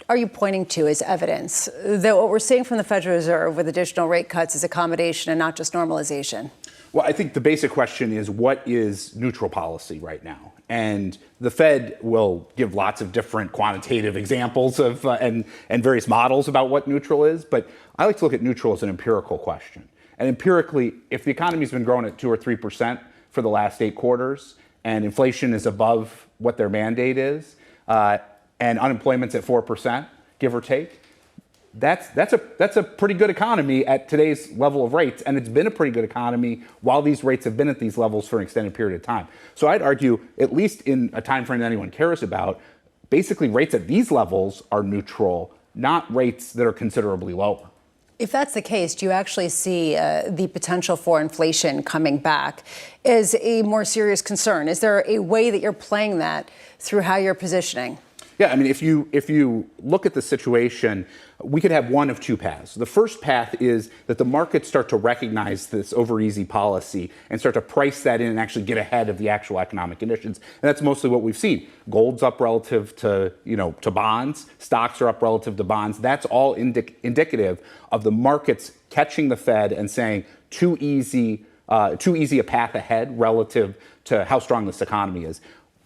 are you pointing to as evidence that what we're seeing from the Federal Reserve with additional rate cuts is accommodation and not just normalization? Well, I think the basic question is, what is neutral policy right now? And the Fed will give lots of different quantitative examples of and various models about what neutral is. But I like to look at neutral as an empirical question. And empirically, if the economy's been growing at 2 or 3% for the last 8 quarters, and inflation is above what their mandate is, and unemployment's at 4%, give or take, that's a pretty good economy at today's level of rates, and it's been a pretty good economy while these rates have been at these levels for an extended period of time. So I'd argue, at least in a time frame that anyone cares about, basically rates at these levels are neutral, not rates that are considerably lower. If that's the case, do you actually see the potential for inflation coming back as a more serious concern? Is there a way that you're playing that through how you're positioning? Yeah, I mean, if you look at the situation, we could have one of two paths. The first path is that the markets start to recognize this over-easy policy and start to price that in and actually get ahead of the actual economic conditions. And that's mostly what we've seen. Gold's up relative to bonds. Stocks are up relative to bonds. That's all indicative of the markets catching the Fed and saying too easy a path ahead relative to how strong this economy is.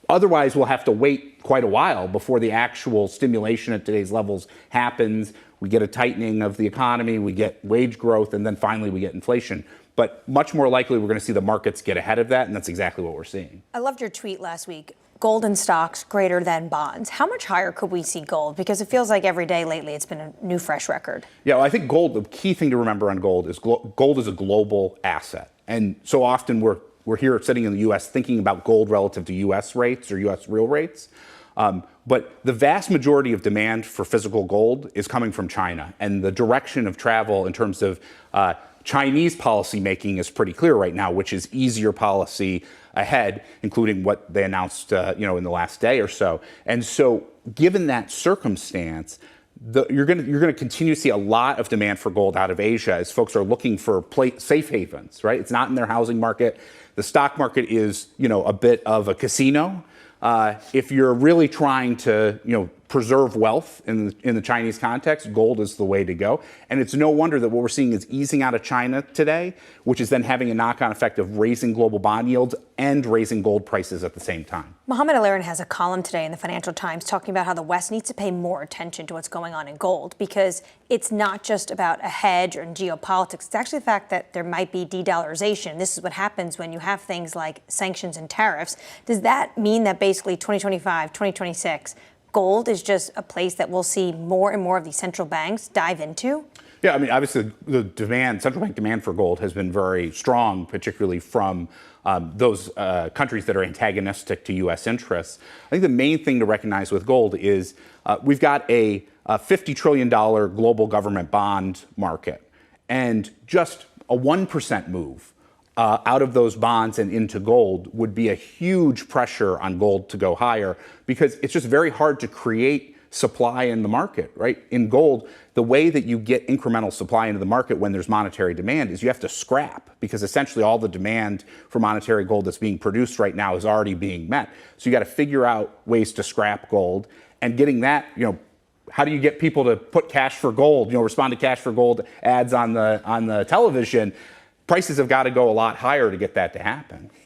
Otherwise, we'll have to wait quite a while before the actual stimulation at today's levels happens. We get a tightening of the economy, we get wage growth, and then finally we get inflation. But much more likely, we're going to see the markets get ahead of that, and that's exactly what we're seeing. I loved your tweet last week. Gold and stocks greater than bonds. How much higher could we see gold? Because it feels like every day lately it's been a new fresh record. Yeah, well, I think gold, the key thing to remember on gold is gold is a global asset. And so often we're here sitting in the U.S. thinking about gold relative to U.S. rates or U.S. real rates. But the vast majority of demand for physical gold is coming from China. And the direction of travel in terms of Chinese policy making is pretty clear right now, which is easier policy ahead, including what they announced in the last day or so. And so given that circumstance, you're going to continue to see a lot of demand for gold out of Asia as folks are looking for safe havens, right? It's not in their housing market. The stock market is, a bit of a casino. If you're really trying to, preserve wealth in the Chinese context, gold is the way to go. And it's no wonder that what we're seeing is easing out of China today, which is then having a knock-on effect of raising global bond yields and raising gold prices at the same time. Mohamed El-Erian has a column today in the Financial Times talking about how the West needs to pay more attention to what's going on in gold, because it's not just about a hedge or geopolitics. It's actually the fact that there might be de-dollarization. This is what happens when you have things like sanctions and tariffs. Does that mean that basically 2025, 2026, gold is just a place that we'll see more and more of these central banks dive into? Yeah, I mean, obviously the central bank demand for gold has been very strong, particularly from those countries that are antagonistic to U.S. interests. I think the main thing to recognize with gold is we've got a $50 trillion global government bond market, and just a 1% move out of those bonds and into gold would be a huge pressure on gold to go higher, because it's just very hard to create supply in the market, right? In gold, the way that you get incremental supply into the market when there's monetary demand is you have to scrap, because essentially all the demand for monetary gold that's being produced right now is already being met. So you got to figure out ways to scrap gold, and getting that, how do you get people to put cash for gold, respond to cash for gold ads on the television? Prices have got to go a lot higher to get that to happen.